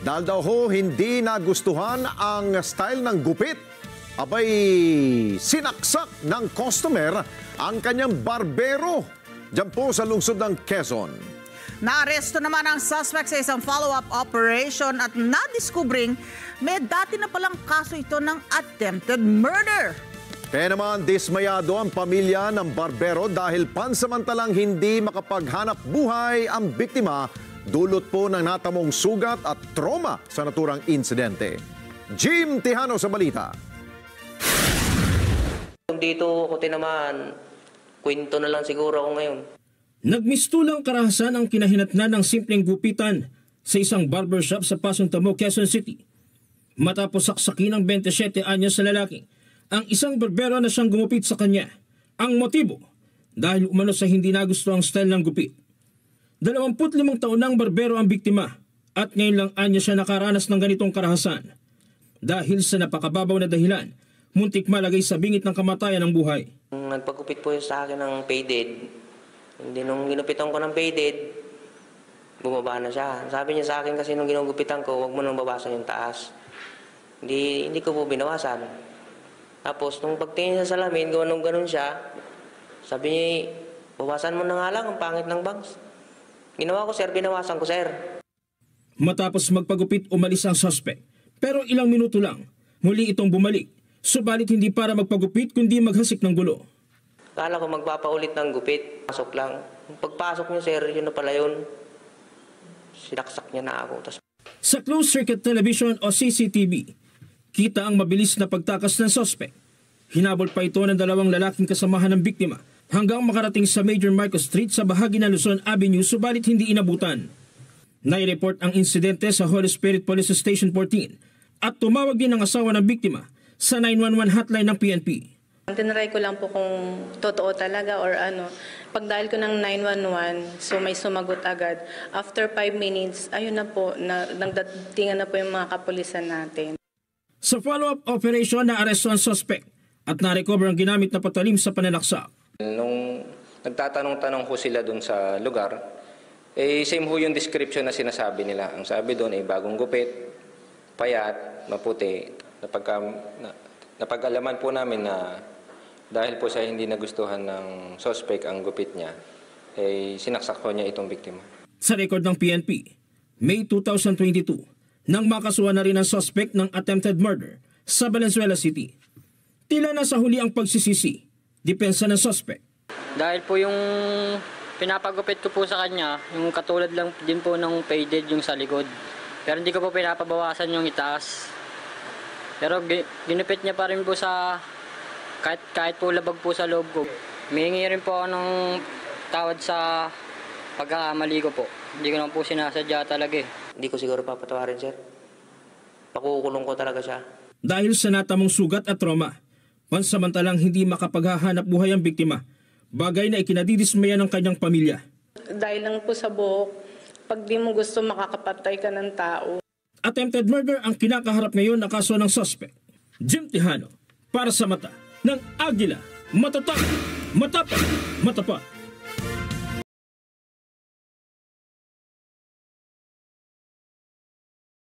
Dahil daw ho hindi nagustuhan ang style ng gupit, abay sinaksak ng customer ang kanyang barbero diyan po sa lungsod ng Quezon. Naaresto naman ang suspect sa isang follow-up operation at nadiskubring may dati na palang kaso ito ng attempted murder. Kaya naman dismayado ang pamilya ng barbero dahil pansamantalang hindi makapaghanap buhay ang biktima dulot po ng natamong sugat at trauma sa naturang insidente. Jim Tejano sa balita. Dito ko tinamaan, kwento na lang siguro ako ngayon. Nagmistulang karahasan ang kinahinatnan ng simpleng gupitan sa isang barbershop sa Pasong Tamo, Quezon City. Matapos saksakin ng 27 anyos sa lalaki, ang isang barbero na siyang gumupit sa kanya. Ang motibo, dahil umano sa hindi nagusto ang style ng gupit. 25 taon ng barbero ang biktima at ngayon lang anya siya nakaranas ng ganitong karahasan. Dahil sa napakababaw na dahilan, muntik malagay sa bingit ng kamatayan ng buhay. Nagpagupit po sa akin ng faded. Hindi nung ginupitan ko ng faded, bumaba na siya. Sabi niya sa akin kasi nung ginugupitan ko, huwag mo nang babasan yung taas. Hindi ko po binawasan. Tapos nung pagtingin sa salamin, ganun siya. Sabi niya, bawasan mo na nga lang, ang pangit ng bangs. Ginawa ko sir, binawasan ko sir. Matapos magpagupit, umalis ang suspect. Pero ilang minuto lang, muli itong bumalik. Subalit hindi para magpagupit kundi maghasik ng gulo. Kala ko magpapaulit ng gupit. Pasok lang. Pagpasok niya sir, yun na pala yun. Sinaksak niya na ako. Sa closed circuit television o CCTV, kita ang mabilis na pagtakas ng suspect. Hinabol pa ito ng dalawang lalaking kasamahan ng biktima hanggang makarating sa Major Marcos Street sa bahagi ng Luzon Avenue, subalit hindi inabutan. Nai-report ang insidente sa Holy Spirit Police Station 14 at tumawag din ang asawa ng biktima sa 911 hotline ng PNP. Tinry ko lang po kung totoo talaga or ano. Pag dial ko ng 911, so may sumagot agad. After 5 minutes, ayun na po, nagdatingan na po yung mga kapulisan natin. Sa follow-up operation, na-aresto ang suspect at na-recover ang ginamit na patalim sa pananaksak. Nung nagtatanong-tanong ko sila dun sa lugar, same ho yung description na sinasabi nila. Ang sabi doon ay bagong gupit, payat, maputi. Napag-alaman po namin na dahil po sa hindi nagustuhan ng suspect ang gupit niya, sinaksak po niya itong biktima. Sa record ng PNP, May 2022, nang makasuhan na rin ang suspect ng attempted murder sa Valenzuela City. Tila na sa huli ang pagsisisi, depensa ng suspect. Dahil po yung pinapagupit ko po sa kanya, yung katulad lang din po ng faded yung sa likod. Pero hindi ko po pinapabawasan yung itaas. Pero ginupit niya pa rin po sa kahit po labag po sa loob ko. Mihingi rin po ako ng tawad sa pagkakamali ko po. Hindi ko naman po sinasadya talaga eh. Hindi ko siguro papatawarin sir. Pakukulong ko talaga siya. Dahil sa natamong sugat at trauma, pansamantalang hindi makapaghahanap buhay ang biktima. Bagay na ikinadidismaya ng kanyang pamilya. Dahil lang po sa buhok, pag di mo gusto makakapatay ka ng tao. Attempted murder ang kinakaharap ngayon na kaso ng suspect. Jim Tejano, para sa mata ng Agila, matatak, matapat, matapat.